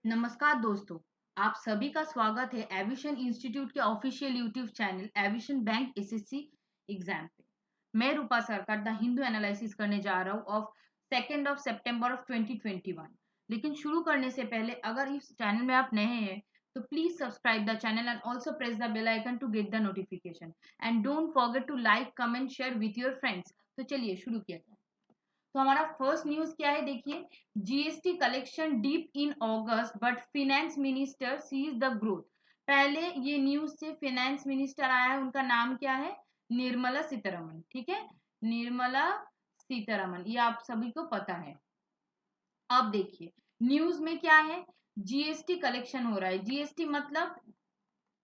नमस्कार दोस्तों। आप सभी का स्वागत है एविशन इंस्टीट्यूट के official YouTube channel evasion bank SSC exam पे। मैं रूपा सरकार द हिंदू एनालिसिस करने जा रहा हूँ ऑफ 2 सितंबर ऑफ 2021। लेकिन शुरू करने से पहले अगर इस चैनल में आप नए हैं तो please subscribe the channel and also press the bell icon to get the notification and don't forget to like comment share with your friends. तो चलिए शुरू किया जाए। तो हमारा फर्स्ट न्यूज क्या है, देखिए। GST collection dip in August but finance minister sees the growth. पहले ये न्यूज से फिनेंस मिनिस्टर आया है, उनका नाम क्या है? निर्मला सीतारमण। ठीक है, निर्मला सीतारमण, ये आप सभी को पता है। अब देखिए न्यूज में क्या है, जीएसटी कलेक्शन हो रहा है। जीएसटी मतलब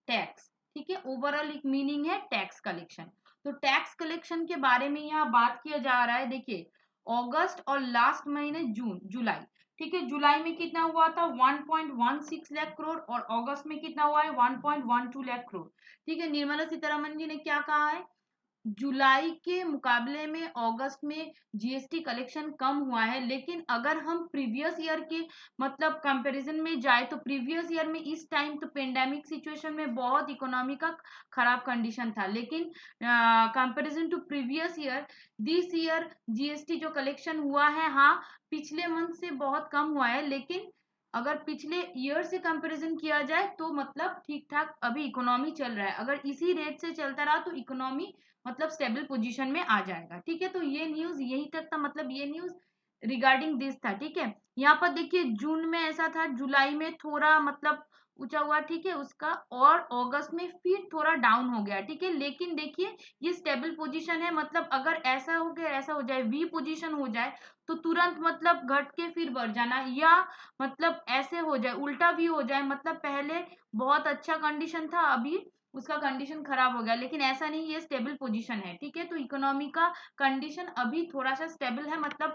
टैक्स, ठीक है। ओवरऑल एक मीनिंग है टैक्स कलेक्शन। तो टैक्स कलेक्शन के बारे में यहाँ बात किया जा रहा है। देखिए अगस्त और लास्ट महीने जून जुलाई, ठीक है। जुलाई में कितना हुआ था? 1.16 लाख करोड़ और अगस्त में कितना हुआ है? 1.12 लाख करोड़। ठीक है, निर्मला सीतारमण जी ने क्या कहा है, जुलाई के मुकाबले में अगस्त में जीएसटी कलेक्शन कम हुआ है। लेकिन अगर हम प्रीवियस ईयर के मतलब कंपैरिजन में जाए तो प्रीवियस ईयर में इस टाइम तो पेंडेमिक सिचुएशन में बहुत इकोनॉमी का खराब कंडीशन था। लेकिन comparison to previous year this year GST जो कलेक्शन हुआ है, हाँ पिछले मंथ से बहुत कम हुआ है। लेकिन अगर पिछले ईयर से कंपैरिजन किया जाए तो मतलब ठीक ठाक अभी इकोनॉमी चल रहा है। अगर इसी रेट से चलता रहा तो इकोनॉमी मतलब स्टेबल पोजीशन में आ जाएगा। ठीक है, तो ये न्यूज यही तक था, मतलब ये न्यूज रिगार्डिंग दिस था। ठीक है, यहाँ पर देखिए जून में ऐसा था, जुलाई में थोड़ा मतलब ऊंचा हुआ, ठीक है उसका, और अगस्त में फिर थोड़ा डाउन हो गया। ठीक है, लेकिन देखिए ये स्टेबल पोजीशन है। मतलब अगर ऐसा हो गया, ऐसा हो जाए, वी पोजीशन हो जाए तो तुरंत मतलब घट के फिर बढ़ जाना, या मतलब ऐसे हो जाए उल्टा भी हो जाए, मतलब पहले बहुत अच्छा कंडीशन था अभी उसका कंडीशन खराब हो गया। लेकिन ऐसा नहीं, ये स्टेबल पोजीशन है। ठीक है, तो इकोनॉमी का कंडीशन अभी थोड़ा सा स्टेबल है, मतलब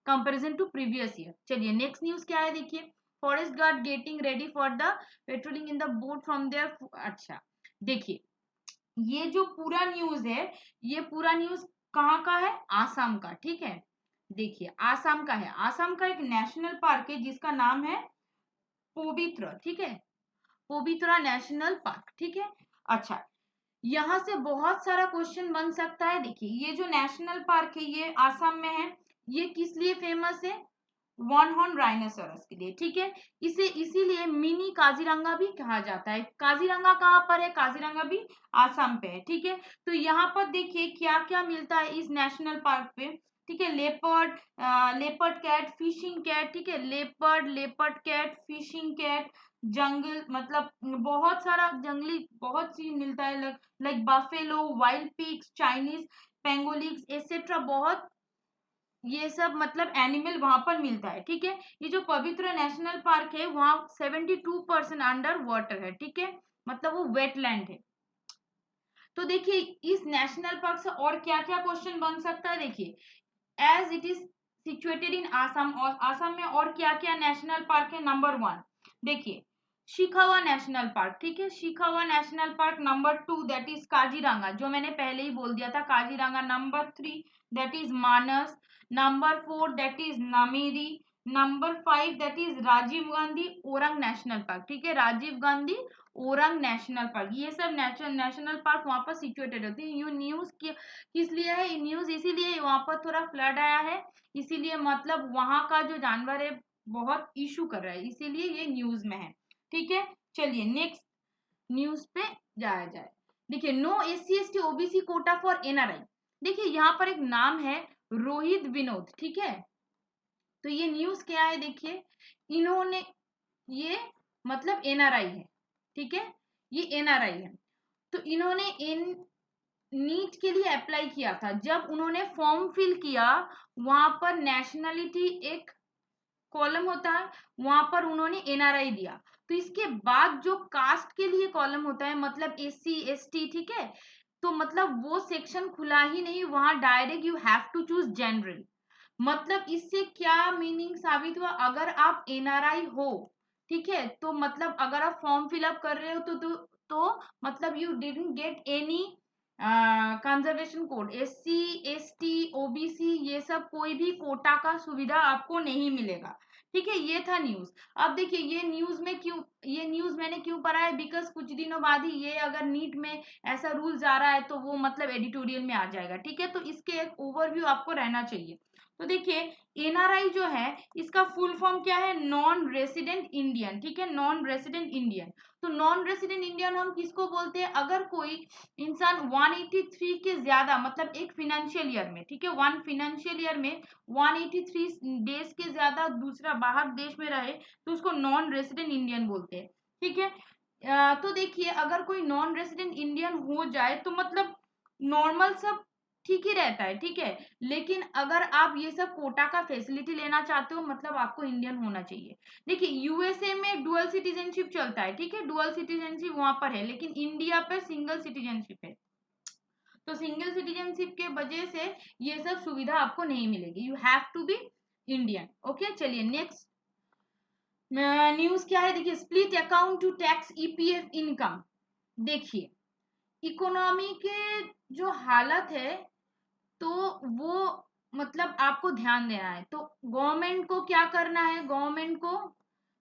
कंपैरिजन टू प्रीवियस ईयर। चलिए नेक्स्ट न्यूज क्या है, देखिए। Forest guard getting ready for the patrolling in the boat from there. अच्छा देखिए, ये जो पूरा न्यूज है, ये पूरा न्यूज कहाँ का है? आसाम का। ठीक है, देखिए आसाम का है। आसाम का एक नेशनल पार्क है जिसका नाम है पोबित्र। ठीक है, पोबित्रा नेशनल पार्क। ठीक है, अच्छा यहाँ से बहुत सारा क्वेश्चन बन सकता है। देखिए ये जो नेशनल पार्क है ये आसाम में है, ये किस लिए फेमस है? वन हॉर्न राइनोसोरस के लिए। ठीक है, इसे इसीलिए मिनी काजीरंगा भी कहा जाता है। काजीरंगा कहाँ पर है? काजीरंगा भी आसाम पे है। ठीक है, तो यहाँ पर देखिए क्या क्या मिलता है इस नेशनल पार्क पे। ठीक है, leopard, leopard cat, fishing cat. ठीक है, leopard, leopard cat, fishing cat, जंगल मतलब बहुत सारा जंगली बहुत चीज मिलता है, like buffalo, wild pigs, Chinese pangolins etcetera, बहुत ये सब मतलब एनिमल वहां पर मिलता है। ठीक है, ये जो पवित्र नेशनल पार्क है वहां 72% अंडर वाटर है। ठीक है, मतलब वो वेटलैंड है। तो देखिए इस नेशनल पार्क से और क्या क्या क्वेश्चन बन सकता है, देखिए as it is situated in Assam, और आसाम में और क्या क्या नेशनल पार्क है? नंबर 1 देखिए शिखावा नेशनल पार्क। ठीक है, शिखावा national park. Number 2 that is Kaziranga, जो मैंने पहले ही बोल दिया था Kaziranga. Number 3 that is Manas. Number 4 that is Nameri. Number 5 that is Rajiv Gandhi Orang national park. ठीक है, राजीव गांधी ओरंग नेशनल पार्क, ये सब नेशनल पार्क वहां पर सिचुएटेड होती है। यू न्यूज किस लिए है? न्यूज इसीलिए वहां पर थोड़ा फ्लड आया है, इसीलिए मतलब वहां का जो जानवर है बहुत इशू कर रहा है, इसीलिए ये न्यूज में है। ठीक है, चलिए नेक्स्ट न्यूज पे जाया जाए। देखिए no SC ST OBC quota for NRI. देखिए यहाँ पर एक नाम है रोहित विनोद। ठीक है, तो ये न्यूज क्या है, देखिए इन्होंने, ये मतलब एनआरआई है। ठीक है, ये एनआरआई है। तो इन्होंने इन नीट के लिए अप्लाई किया था। जब उन्होंने फॉर्म फिल किया वहां पर नेशनलिटी एक कॉलम होता है, वहां पर उन्होंने एनआरआई दिया। तो इसके बाद जो कास्ट के लिए कॉलम होता है, मतलब एससी एसटी, ठीक है, तो मतलब वो सेक्शन खुला ही नहीं, वहां direct you have to choose general. मतलब इससे क्या मीनिंग साबित हुआ? अगर आप एनआरआई हो, ठीक है, तो मतलब अगर आप फॉर्म फिलअप कर रहे हो तो मतलब you didn't get any conservation code. SC ST OBC ये सब कोई भी कोटा का सुविधा आपको नहीं मिलेगा। ठीक है, ये था न्यूज। अब देखिए ये न्यूज मैंने क्यों पढ़ा है, बिकॉज कुछ दिनों बाद ही ये अगर नीट में ऐसा रूल्स आ रहा है तो वो मतलब एडिटोरियल में आ जाएगा। ठीक है, तो इसके एक ओवरव्यू आपको रहना चाहिए। तो देखिए एनआरआई जो है इसका फुल फॉर्म क्या है, नॉन रेसिडेंट इंडियन। ठीक है, नॉन रेसिडेंट इंडियन। तो नॉन रेसिडेंट इंडियन हम किसको बोलते हैं, अगर कोई इंसान 183 के ज्यादा मतलब एक फाइनेंशियल ईयर में, ठीक है, वन फाइनेंशियल ईयर में 183 डेज के ज्यादा दूसरा बाहर देश में रहे तो उसको नॉन रेसिडेंट इंडियन बोलते हैं। ठीक है, तो देखिए अगर कोई नॉन रेसिडेंट इंडियन हो जाए तो मतलब नॉर्मल सब ठीक ही रहता है। ठीक है, लेकिन अगर आप ये सब कोटा का फैसिलिटी लेना चाहते हो मतलब आपको इंडियन होना चाहिए। देखिए यूएसए में डुअल सिटीजनशिप चलता है। ठीक है, डुअल सिटीजनशिप वहां पर है, लेकिन इंडिया पर सिंगल सिटीजनशिप है। तो सिंगल सिटीजनशिप के वजह से ये सब सुविधा आपको नहीं मिलेगी, you have to be Indian. Okay, चलिए नेक्स्ट न्यूज क्या है, देखिए split account to tax EPF income. देखिए इकोनॉमी के जो हालत है तो वो मतलब आपको ध्यान देना है। तो गवर्नमेंट को क्या करना है, गवर्नमेंट को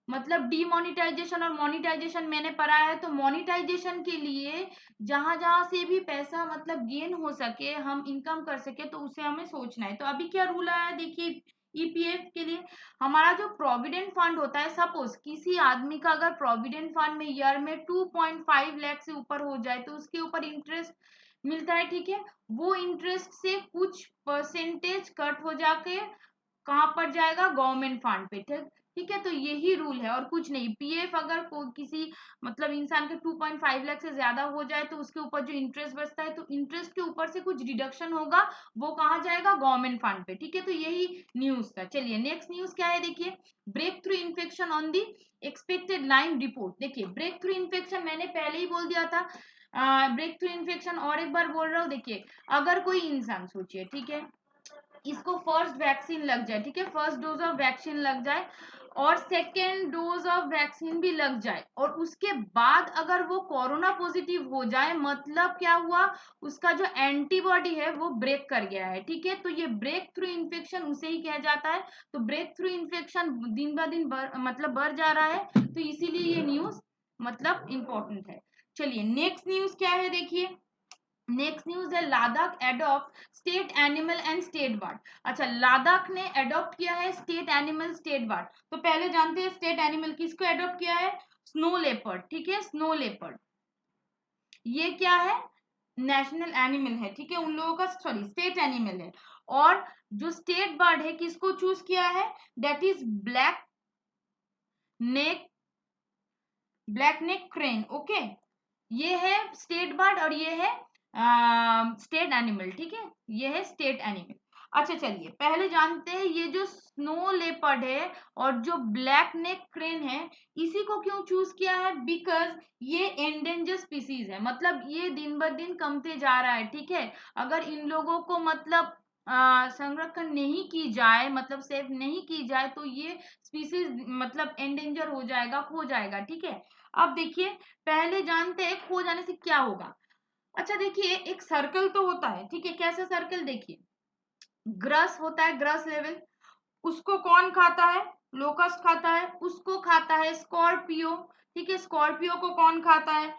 मतलब डीमोनिटाइजेशन और मोनिटाइजेशन मैंने पढ़ा है। तो मोनिटाइजेशन के लिए जहां जहां से भी पैसा मतलब गेन हो सके, हम इनकम कर सके, तो उसे हमें सोचना है। तो अभी क्या रूल आया है देखिए ईपीएफ के लिए, हमारा जो प्रोविडेंट फंड होता है, सपोज किसी आदमी का अगर प्रोविडेंट फंड में ईयर में 2.5 लाख से ऊपर हो जाए तो उसके ऊपर इंटरेस्ट मिलता है। ठीक है, वो इंटरेस्ट से कुछ परसेंटेज कट हो जाके कहाँ पर जाएगा, गवर्नमेंट फंड पे। ठीक, ठीक है, तो यही रूल है और कुछ नहीं। पीएफ अगर किसी मतलब इंसान के 2.5 लाख से ज्यादा हो जाए तो उसके ऊपर जो इंटरेस्ट बचता है तो इंटरेस्ट के ऊपर से कुछ डिडक्शन होगा, वो कहाँ जाएगा, गवर्नमेंट फंड पे। ठीक है, तो यही न्यूज था। चलिए नेक्स्ट न्यूज क्या है, देखिए breakthrough infection on the expected line report. देखिए ब्रेक थ्रू इन्फेक्शन मैंने पहले ही बोल दिया था, ब्रेक थ्रू इन्फेक्शन और एक बार बोल रहा हूँ। देखिए अगर कोई इंसान सोचिए, ठीक है, इसको फर्स्ट वैक्सीन लग जाए, ठीक है, फर्स्ट डोज ऑफ वैक्सीन लग जाए और सेकेंड डोज ऑफ वैक्सीन भी लग जाए और उसके बाद अगर वो कोरोना पॉजिटिव हो जाए, मतलब क्या हुआ, उसका जो एंटीबॉडी है वो ब्रेक कर गया है। ठीक है, तो ये ब्रेक थ्रू इन्फेक्शन उसे ही कहा जाता है। तो ब्रेक थ्रू इन्फेक्शन दिन ब दिन मतलब बढ़ जा रहा है, तो इसीलिए ये न्यूज मतलब इंपॉर्टेंट है। चलिए नेक्स्ट न्यूज क्या है, देखिए नेक्स्ट न्यूज है Ladakh adopt state animal and state bird. अच्छा, लद्दाख ने एडॉप्ट किया है स्टेट एनिमल स्टेट बर्ड। तो पहले जानते हैं स्टेट एनिमल किसको एडॉप्ट किया है, स्नो लेपर्ड। ठीक है, स्नो लेपर्ड ये क्या है, नेशनल एनिमल है। ठीक है, उन लोगों का सॉरी स्टेट एनिमल है। और जो स्टेट बर्ड है किसको चूज किया है, that is neck black neck crane. Okay, ये है स्टेट बर्ड और ये है स्टेट एनिमल। ठीक है, ये है स्टेट एनिमल। अच्छा चलिए पहले जानते हैं ये जो स्नो लेपर्ड है और जो ब्लैक नेक क्रेन है, इसी को क्यों चूज किया है, बिकॉज ये एंडेंजर स्पीसीज है, मतलब ये दिन ब दिन कमते जा रहा है। ठीक है, अगर इन लोगों को मतलब संरक्षण नहीं की जाए, मतलब सेफ नहीं की जाए, तो ये स्पीसीज मतलब एंडेंजर हो जाएगा, खो जाएगा। ठीक है, अब देखिए पहले जानते हैं खो जाने से क्या होगा। अच्छा देखिए एक सर्कल तो होता है, ठीक है, कैसा सर्कल, देखिए ग्रस होता है, ग्रस लेवल, उसको कौन खाता है, लोकस्ट खाता है, उसको खाता है स्कॉर्पियो। ठीक है, स्कॉर्पियो को कौन खाता है,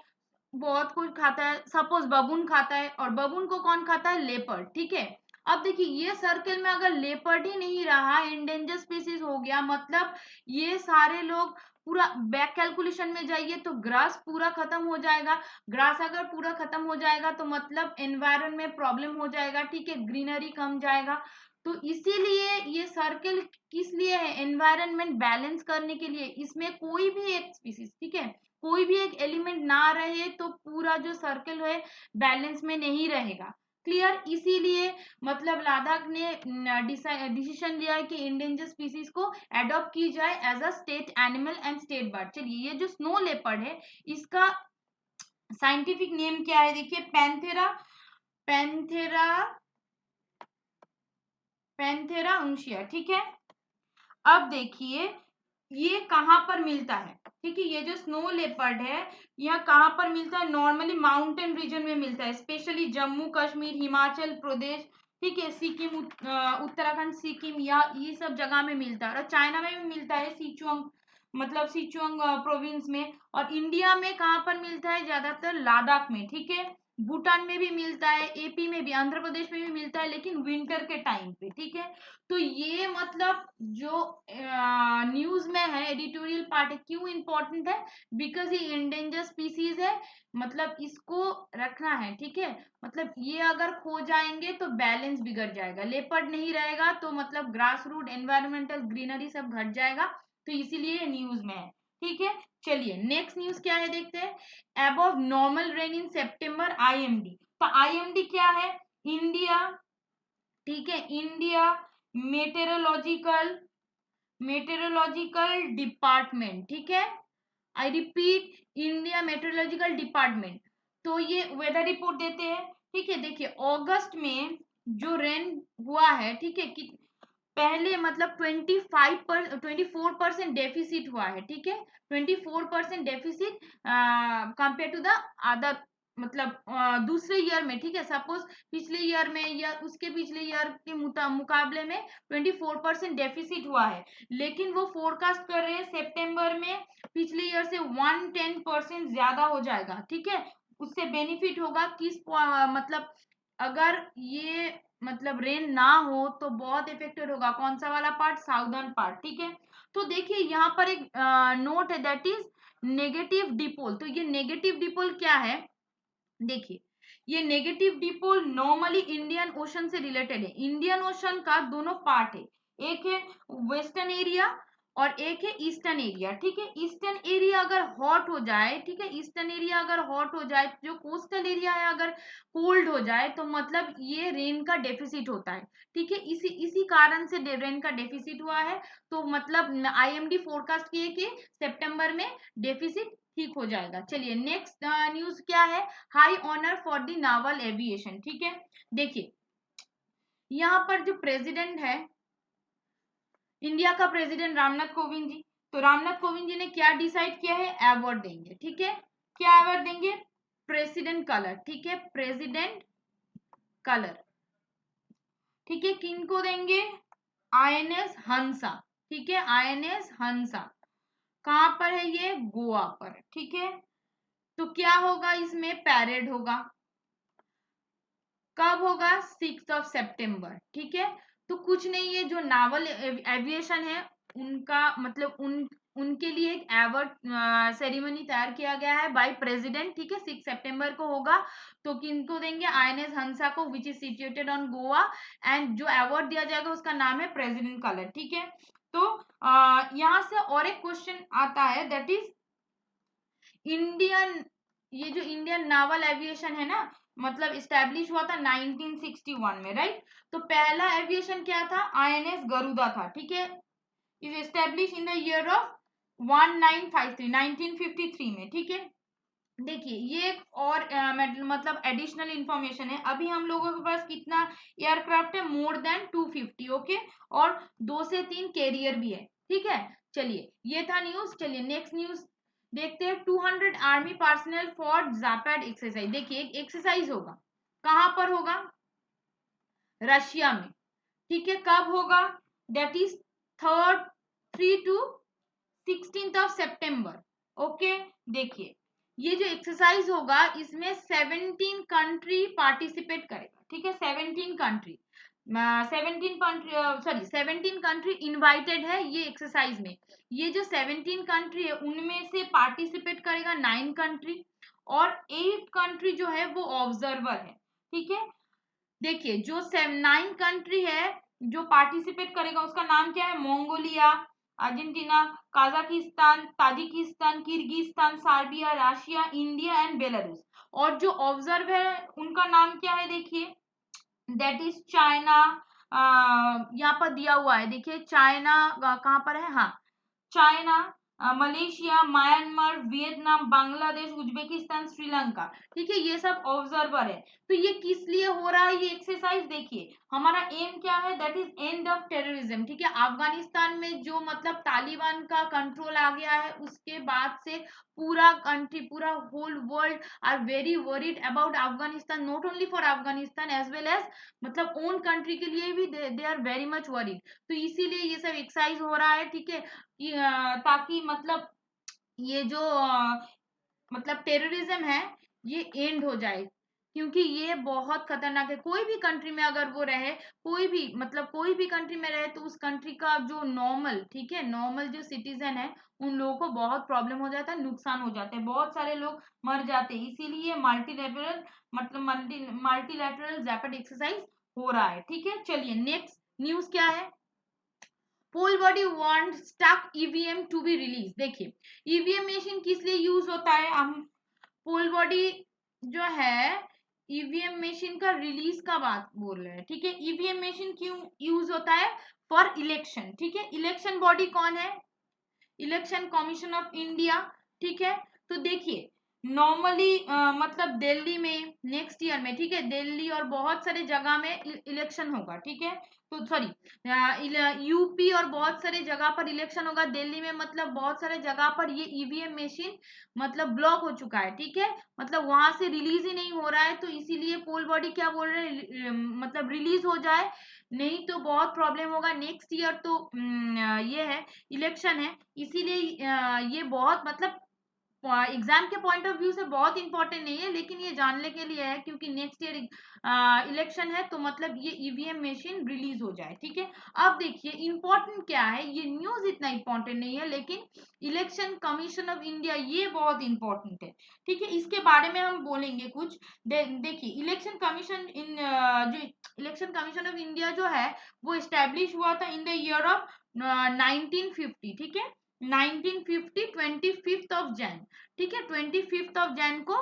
बहुत कुछ खाता है, सपोज बबून खाता है, और बबून को कौन खाता है, लेपर्ड। ठीक है, अब देखिए ये सर्कल में अगर लेपर्ड ही नहीं रहा, एंडेंजर स्पीसीज हो गया, मतलब ये सारे लोग पूरा बैक कैलकुलेशन में जाइए तो ग्रास पूरा खत्म हो जाएगा। ग्रास अगर पूरा खत्म हो जाएगा तो मतलब एनवायरनमेंट में प्रॉब्लम हो जाएगा। ठीक है, ग्रीनरी कम जाएगा। तो इसीलिए ये सर्कल किस लिए है, एनवायरनमेंट बैलेंस करने के लिए। इसमें कोई भी एक स्पीसीज, ठीक है, कोई भी एक एलिमेंट ना रहे तो पूरा जो सर्कल है बैलेंस में नहीं रहेगा। क्लियर, इसीलिए मतलब लद्दाख ने डिसीजन लिया है कि इंडेंजर स्पीसीज को एडॉप्ट की जाए as a state animal and state bird. चलिए ये जो स्नो लेपर्ड है इसका साइंटिफिक नेम क्या है, देखिए पैंथेरा पैंथेरा पैंथेरा उंशिया। ठीक है, अब देखिए ये कहाँ पर मिलता है, ठीक है, ये जो स्नो लेपर्ड है यह कहाँ पर मिलता है, नॉर्मली माउंटेन रीजन में मिलता है, स्पेशली जम्मू कश्मीर, हिमाचल प्रदेश, ठीक है, सिक्किम, उत्तराखंड, सिक्किम या ये सब जगह में मिलता है, और चाइना में भी मिलता है सिचुआंग, मतलब सिचुआंग प्रोविंस में। और इंडिया में कहाँ पर मिलता है, ज्यादातर लद्दाख में, ठीक है। भूटान में भी मिलता है, एपी में भी, आंध्र प्रदेश में भी मिलता है, लेकिन विंटर के टाइम पे, ठीक है। तो ये मतलब जो न्यूज में है, एडिटोरियल पार्ट है, क्यों इंपॉर्टेंट है, बिकॉज ये इंडेंजर स्पीसीज है, मतलब इसको रखना है, ठीक है। मतलब ये अगर खो जाएंगे तो बैलेंस बिगड़ जाएगा, लेपर्ड नहीं रहेगा तो मतलब ग्रास रूट, एनवायरमेंटल, ग्रीनरी सब घट जाएगा, तो इसीलिए न्यूज में है, ठीक है। चलिए नेक्स्ट न्यूज क्या है, देखते हैं। अबव नॉर्मल रेन इन सितंबर, आईएमडी। तो आईएमडी क्या है, इंडिया, ठीक है, इंडिया मेटेरोलॉजिकल मेटेरोलॉजिकल डिपार्टमेंट, ठीक है। I repeat, India meteorological department. तो ये वेदर रिपोर्ट देते हैं, ठीक है। देखिए अगस्त में जो रेन हुआ है, ठीक है, कि पहले मतलब 24% डेफिसिट हुआ है, ठीक है। 24% deficit compare to the other, मतलब दूसरे ईयर में, ठीक है। सपोज पिछले ईयर में या उसके पिछले ईयर के मुकाबले में 24% डेफिसिट हुआ है, लेकिन वो फोरकास्ट कर रहे हैं सितंबर में पिछले ईयर से 110% ज्यादा हो जाएगा, ठीक है। उससे बेनिफिट होगा किस मतलब अगर ये मतलब रेन ना हो तो बहुत इफेक्टेड होगा, कौन सा वाला पार्ट, साउदर्न पार्ट, ठीक है। तो देखिए यहाँ पर एक नोट है, दैट इज नेगेटिव डिपोल। तो ये नेगेटिव डिपोल क्या है, देखिए ये negative dipole normally Indian ocean से रिलेटेड है। इंडियन ओशन का दोनों पार्ट है, एक है वेस्टर्न एरिया और एक है ईस्टर्न एरिया, ठीक है। ईस्टर्न एरिया अगर हॉट हो जाए, ठीक है, ईस्टर्न एरिया अगर हॉट हो जाए, जो कोस्टल एरिया है अगर कोल्ड हो जाए, तो मतलब ये रेन का डेफिसिट होता है, ठीक है। इसी इसी कारण से रेन का डेफिसिट हुआ है। तो मतलब आईएमडी फोरकास्ट किए कि सितंबर में डेफिसिट ठीक हो जाएगा। चलिए नेक्स्ट न्यूज क्या है, high honour for the naval aviation, ठीक है। देखिए यहाँ पर जो प्रेसिडेंट है, इंडिया का प्रेसिडेंट रामनाथ कोविंद जी, तो रामनाथ कोविंद जी ने क्या डिसाइड किया है, अवार्ड देंगे, ठीक है। क्या अवार्ड देंगे, प्रेसिडेंट कलर, ठीक है, प्रेसिडेंट कलर, ठीक है। किनको देंगे, आईएनएस हंसा, ठीक है, आईएनएस हंसा। कहां पर है ये, गोवा पर, ठीक है। तो क्या होगा, इसमें पैरेड होगा, कब होगा, 6 सितंबर, ठीक है। तो कुछ नहीं है, जो नावल एविएशन है उनका मतलब उनके लिए एक अवार्ड सेरेमनी तैयार किया गया है बाय प्रेसिडेंट, ठीक है, 6 सितंबर को होगा। तो किनको देंगे, आईएनएस हंसा को, which is situated on Goa, and जो अवार्ड दिया जाएगा उसका नाम है प्रेसिडेंट कलर, ठीक है। तो यहाँ से और एक क्वेश्चन आता है, दैट इज इंडियन, ये जो इंडियन नावल एविएशन है ना, मतलब स्टैब्लिश हुआ था 1961 में, राइट। तो पहला एविएशन क्या था, आईएनएस गरुड़ा था, ठीक है। Is establish in the year of 1953 में, ठीक है। देखिए ये एक और मतलब एडिशनल इंफॉर्मेशन है, अभी हम लोगों के पास कितना एयरक्राफ्ट है, मोर देन 250, ओके। और 2 से 3 कैरियर भी है, ठीक है। चलिए ये था न्यूज। चलिए नेक्स्ट न्यूज देखते हैं, 200 आर्मी पर्सनल फॉर जापैड एक्सरसाइज। देखिए एक एक्सरसाइज होगा, कहां पर होगा, रशिया में, ठीक है। कब होगा, that is 3 to 16 September, okay. देखिए ये जो एक्सरसाइज होगा इसमें 17 कंट्री पार्टिसिपेट करेगा, ठीक है। 17 country, 17 country, sorry 17 country invited है ये एक्सरसाइज में। ये जो 17 कंट्री है उनमें से पार्टिसिपेट करेगा 9 कंट्री, और 8 कंट्री जो है वो ऑब्जर्वर है, ठीक है। देखिए जो 9 कंट्री है जो पार्टिसिपेट करेगा उसका नाम क्या है, Mongolia, Argentina, Kazakhstan, Tajikistan, Kyrgyzstan, Serbia, Russia, India and Belarus. और जो ऑब्जर्व है उनका नाम क्या है, देखिए दैट इज चाइना। यहाँ पर दिया हुआ है, देखिए चाइना कहाँ पर है, हाँ China, Malaysia, Myanmar, Vietnam, Bangladesh, Uzbekistan, Sri Lanka, ठीक है, ये सब ऑब्जर्वर है। तो ये किस लिए हो रहा है ये एक्सरसाइज? देखिए हमारा एम क्या है, that is end of terrorism, ठीक है। अफगानिस्तान में जो मतलब तालिबान का कंट्रोल आ गया है, उसके बाद से पूरा कंट्री, पूरा whole world are very worried about Afghanistan, not only for Afghanistan as well as मतलब ओन कंट्री के लिए भी they are very much worried. तो इसीलिए ये सब एक्सरसाइज हो रहा है, ठीक है, कि ताकि मतलब ये जो मतलब टेररिज्म है ये एंड हो जाए, क्योंकि ये बहुत खतरनाक है। कोई भी कंट्री में अगर वो रहे, कोई भी मतलब कोई भी कंट्री में रहे, तो उस कंट्री का जो नॉर्मल, ठीक है, नॉर्मल जो सिटीजन है, उन लोगों को बहुत प्रॉब्लम हो जाता है, नुकसान हो जाता है, बहुत सारे लोग मर जाते हैं। इसीलिए मल्टीलेटरल मतलब मल्टीलेटरल रैपिड एक्सरसाइज हो रहा है, ठीक है। चलिए नेक्स्ट न्यूज क्या है। Poll body want stuck EVM to be release. देखिए ईवीएम मशीन किस लिए यूज होता है, हम पोल बॉडी जो है ईवीएम मशीन का रिलीज का बात बोल रहे हैं, ठीक है। ईवीएम मशीन क्यों यूज होता है? फॉर इलेक्शन, ठीक है। इलेक्शन बॉडी कौन है? इलेक्शन कमीशन ऑफ इंडिया, ठीक है। तो देखिए नॉर्मली मतलब दिल्ली में नेक्स्ट ईयर में, ठीक है, दिल्ली और बहुत सारे जगह में इलेक्शन होगा, ठीक है। तो सॉरी यूपी और बहुत सारे जगह पर इलेक्शन होगा। दिल्ली में मतलब बहुत सारे जगह पर ये ईवीएम मशीन मतलब ब्लॉक हो चुका है, ठीक है, मतलब वहां से रिलीज ही नहीं हो रहा है। तो इसीलिए पोल बॉडी क्या बोल रहे हैं, मतलब रिलीज हो जाए, नहीं तो बहुत प्रॉब्लम होगा नेक्स्ट ईयर। तो ये है इलेक्शन है, इसीलिए ये बहुत मतलब एग्जाम के पॉइंट ऑफ व्यू से बहुत इंपॉर्टेंट नहीं है, लेकिन ये जानने के लिए है क्योंकि नेक्स्ट ईयर इलेक्शन है, तो मतलब ये ईवीएम मशीन रिलीज हो जाए, ठीक है। अब देखिए इंपॉर्टेंट क्या है, ये न्यूज इतना इंपॉर्टेंट नहीं है, लेकिन इलेक्शन कमीशन ऑफ इंडिया ये बहुत इंपॉर्टेंट है, ठीक है। इसके बारे में हम बोलेंगे कुछ। देखिए इलेक्शन कमीशन इन जो इलेक्शन कमीशन ऑफ इंडिया जो है वो स्टैब्लिश हुआ था इन द ईयर ऑफ 1950, ठीक है, 1950 25 ऑफ जैन, ठीक है, 25 ऑफ जैन को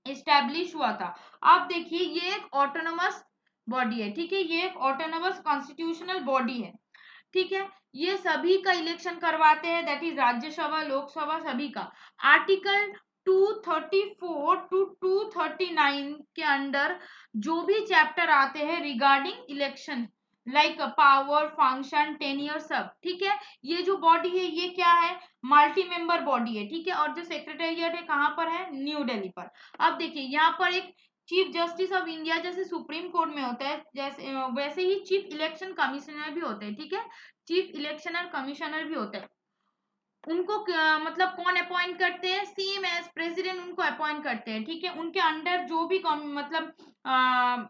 एस्टैब्लिश हुआ था। अब देखिए ये एक ऑटोनोमस बॉडी है, ठीक है, ये एक ऑटोनोमस कॉन्स्टिट्यूशनल बॉडी है, ठीक है। ये सभी का इलेक्शन करवाते हैं, दैट इज राज्यसभा, लोकसभा, सभी का। आर्टिकल 234 टू 239 के अंडर जो भी चैप्टर आते हैं regarding election, like power, function, tenure, सब, ठीक है। ये जो बॉडी है ये क्या है, मल्टी मेंबर बॉडी है, ठीक है। और जो सेक्रेटेरिएट है कहाँ पर है, न्यू दिल्ली पर। अब देखिए यहाँ पर एक चीफ जस्टिस ऑफ इंडिया जैसे सुप्रीम कोर्ट में होता है, जैसे वैसे ही चीफ इलेक्शन कमिश्नर भी होते हैं, ठीक है, चीफ इलेक्शनर कमिश्नर भी होते हैं। उनको मतलब कौन अपॉइंट करते हैं, सेम एज प्रेसिडेंट उनको अपॉइंट करते हैं, ठीक है। उनके अंडर जो भी मतलब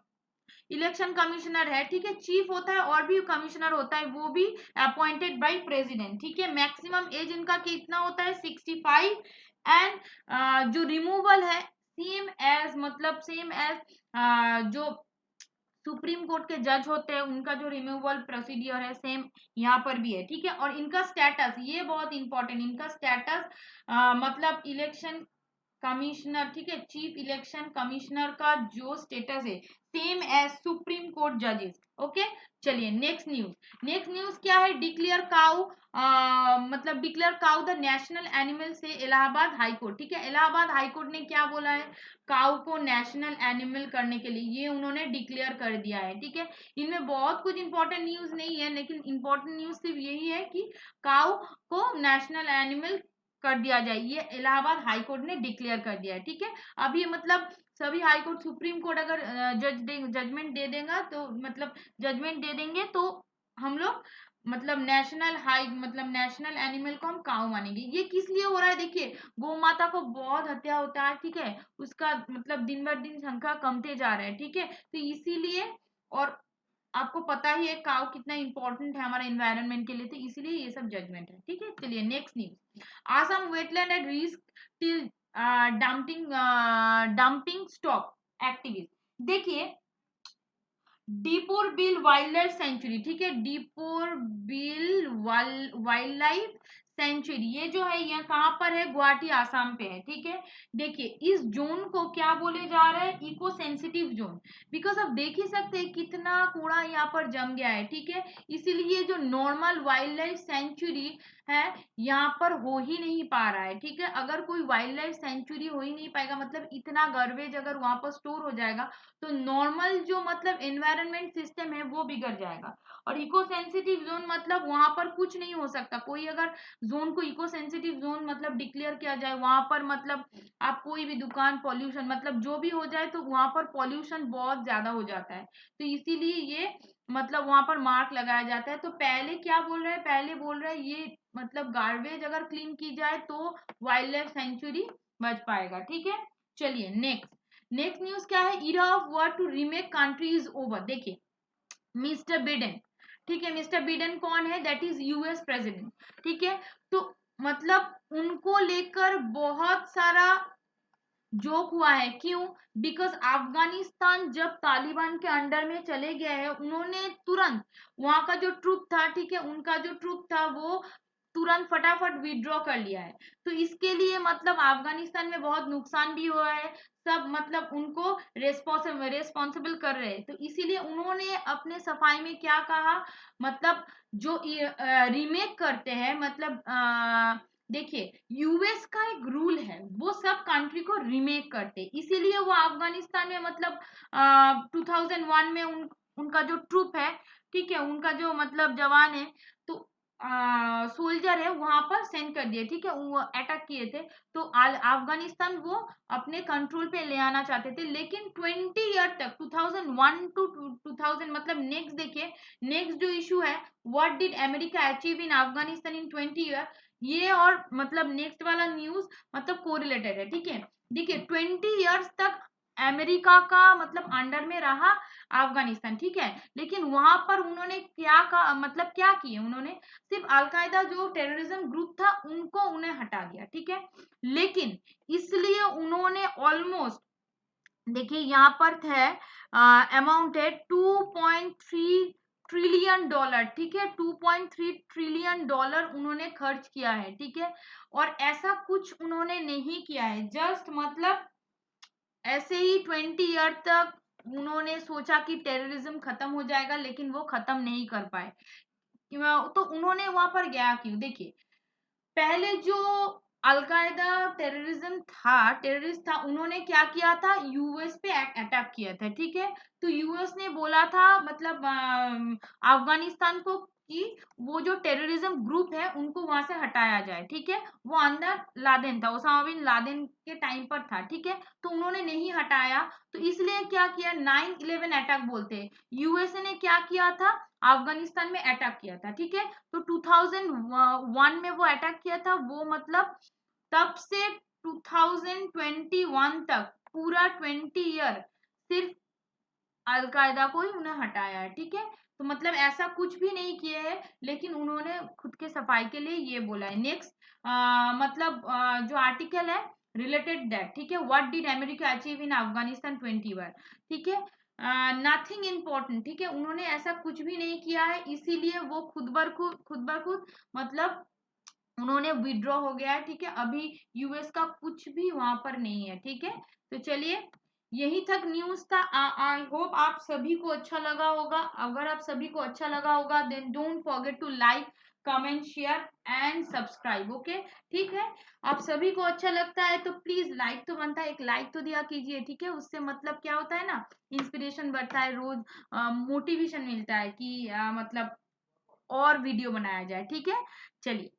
इलेक्शन कमिश्नर है, ठीक है, चीफ होता है और भी कमिश्नर होता है, वो भी अपॉइंटेड बाय प्रेसिडेंट, ठीक है। मैक्सिमम एज इनका कितना होता है, 65। एंड जो रिमूवल है सेम एज मतलब सेम एज जो सुप्रीम कोर्ट के जज होते हैं उनका जो रिमूवल प्रोसीडियर है सेम यहाँ पर भी है, ठीक है। और इनका स्टेटस ये बहुत इंपॉर्टेंट, इनका स्टेटस मतलब इलेक्शन कमिश्नर, ठीक है, चीफ इलेक्शन कमिश्नर का जो स्टेटस है सेम एज सुप्रीम कोर्ट जजेस, ओके। चलिए नेक्स्ट न्यूज। नेक्स्ट न्यूज क्या है, डिक्लेयर काउ मतलब declare cow the national animal से इलाहाबाद हाई कोर्ट, ठीक है। इलाहाबाद हाई कोर्ट ने क्या बोला है, काउ को नेशनल एनिमल करने के लिए ये उन्होंने डिक्लेयर कर दिया है, ठीक है। इनमें बहुत कुछ इंपॉर्टेंट न्यूज नहीं है, लेकिन इंपॉर्टेंट न्यूज सिर्फ यही है कि काउ को नेशनल एनिमल कर दिया जाए, ये इलाहाबाद हाई कोर्ट ने डिक्लेयर कर दिया है, ठीक है। अब ये मतलब सभी हाई कोर्ट, सुप्रीम कोर्ट अगर जजमेंट दे देगा तो मतलब जजमेंट दे देंगे तो हम लोग मतलब नेशनल हाई मतलब नेशनल एनिमल को हम काऊ मानेंगे। ये किस लिए हो रहा है, देखिए गौ माता को बहुत हत्या होता है, ठीक है, उसका मतलब दिन ब दिन संख्या कमते जा रहा है, ठीक है, तो इसीलिए। और आपको पता ही है काउ कितना इंपॉर्टेंट है हमारे एनवायरनमेंट के लिए, तो इसीलिए ये सब जजमेंट है, ठीक है। चलिए next news. Assam wetland at risk till dumping stop activist. देखिए डीपोर बिल वाइल्ड लाइफ सेंचुरी, ठीक है, डीपोर बिल वाइल्ड लाइफ सेंचुरी ये जो है यहाँ कहाँ पर है, गुवाहाटी आसाम पे है, ठीक है। देखिए इस जोन को क्या बोले जा रहा है, इको सेंसिटिव जोन, बिकॉज आप देख ही सकते हैं कितना कूड़ा यहाँ पर जम गया है, ठीक है। इसीलिए जो नॉर्मल वाइल्ड लाइफ सेंचुरी है यहाँ पर हो ही नहीं पा रहा है, ठीक है। अगर कोई वाइल्ड लाइफ सेंचुरी हो ही नहीं पाएगा, मतलब इतना गार्बेज अगर वहां पर स्टोर हो जाएगा तो नॉर्मल जो मतलब एनवायरनमेंट सिस्टम है वो बिगड़ जाएगा। और इको सेंसिटिव जोन मतलब वहां पर कुछ नहीं हो सकता। कोई अगर जोन को इको सेंसिटिव जोन मतलब डिक्लेयर किया जाए, वहां पर मतलब आप कोई भी दुकान, पॉल्यूशन मतलब जो भी हो जाए तो वहां पर पॉल्यूशन बहुत ज्यादा हो जाता है। तो इसीलिए ये मतलब वहां पर मार्क लगाया जाता है। तो पहले क्या बोल रहे हैं, पहले बोल रहे हैं ये मतलब गार्बेज अगर क्लीन की जाए तो वाइल्ड लाइफ सेंचुरी बच पाएगा, ठीक है। चलिए नेक्स्ट, नेक्स्ट न्यूज क्या है, era of war to remake country is over. देखिए मिस्टर बिडेन, ठीक है, मिस्टर बिडेन कौन है, दैट इज यूएस प्रेसिडेंट, ठीक है। तो मतलब उनको लेकर बहुत सारा जोक हुआ है, क्यों, बिकॉज अफगानिस्तान जब तालिबान के अंडर में चले गए हैं, उन्होंने तुरंत वहां का जो ट्रूप था, ठीक है, उनका जो ट्रूप था वो तुरंत फटाफट विड्रॉ कर लिया है। तो इसके लिए मतलब अफगानिस्तान में बहुत नुकसान भी हुआ है, सब मतलब उनको रेस्पॉन्सिबल कर रहे हैं। तो इसीलिए उन्होंने अपने सफाई में क्या कहा, मतलब जो रीमेक करते हैं मतलब देखिए यूएस का एक रूल है, वो सब कंट्री को रीमेक करते, इसीलिए वो अफगानिस्तान में मतलब 2001 में उनका जो ट्रूप है, ठीक है, उनका जो मतलब जवान है, तो सोल्जर है वहां पर सेंड कर दिए, ठीक है, वो अटैक किए थे। तो अफगानिस्तान वो अपने कंट्रोल पे ले आना चाहते थे, लेकिन 20 ईयर तक 2001 टू 2000 मतलब नेक्स्ट देखिए, नेक्स्ट जो इशू है, what did America achieve in Afghanistan in 20 year, ये और मतलब नेक्स्ट वाला न्यूज मतलब कोरिलेटेड है, ठीक है। देखिए 20 ईयर्स तक अमेरिका का मतलब अंडर में रहा अफगानिस्तान, ठीक है, लेकिन वहां पर उन्होंने क्या का मतलब क्या किए, उन्होंने सिर्फ अलकायदा जो टेररिज्म ग्रुप था उनको उन्हें हटा दिया, ठीक है। लेकिन इसलिए उन्होंने ऑलमोस्ट देखिए यहाँ पर है अमाउंट है 2.3 ट्रिलियन डॉलर, ठीक है, 2.3 ट्रिलियन डॉलर उन्होंने खर्च किया है, ठीक है। और ऐसा कुछ उन्होंने नहीं किया है, जस्ट मतलब ऐसे ही 20 ईयर तक उन्होंने सोचा कि टेररिज्म खत्म हो जाएगा, लेकिन वो खत्म नहीं कर पाए। तो उन्होंने वहां पर गया क्यों, देखिए पहले जो अलकायदा टेररिज्म था, टेररिस्ट था, उन्होंने क्या किया था, यूएस पे अटैक किया था, ठीक है। तो यूएस ने बोला था मतलब अफगानिस्तान को कि वो जो टेररिज्म ग्रुप है उनको वहां से हटाया जाए, ठीक है। वो अंदर लादेन था, ओसामा बिन लादेन के टाइम पर था, ठीक है। तो उन्होंने नहीं हटाया, तो इसलिए क्या किया, 9/11 अटैक बोलते हैं, यूएसए ने क्या किया था, अफगानिस्तान में अटैक किया था, ठीक है। तो 2001 में वो अटैक किया था, वो मतलब तब से 2021 तक पूरा 20 ईयर सिर्फ अलकायदा को ही उन्हें हटाया है, ठीक है। तो मतलब ऐसा कुछ भी नहीं किया है, लेकिन उन्होंने खुद के सफाई के लिए ये बोला है। नेक्स्ट मतलब जो आर्टिकल है रिलेटेड दैट, ठीक है, what did America achieve in Afghanistan 20 year, ठीक है, नथिंग इम्पोर्टेंट, ठीक है, उन्होंने ऐसा कुछ भी नहीं किया है, इसीलिए वो खुद बर खुद मतलब उन्होंने विड्रॉ हो गया है, ठीक है। अभी यूएस का कुछ भी वहां पर नहीं है, ठीक है। तो चलिए यही तक न्यूज था। आई होप आप सभी को अच्छा लगा होगा। अगर आप सभी को अच्छा लगा होगा then don't forget to like, comment, share and subscribe, okay, ठीक है। आप सभी को अच्छा लगता है तो प्लीज लाइक तो बनता है, एक लाइक तो दिया कीजिए, ठीक है। उससे मतलब क्या होता है ना, इंस्पिरेशन बढ़ता है, रोज मोटिवेशन मिलता है कि मतलब और वीडियो बनाया जाए, ठीक है। चलिए।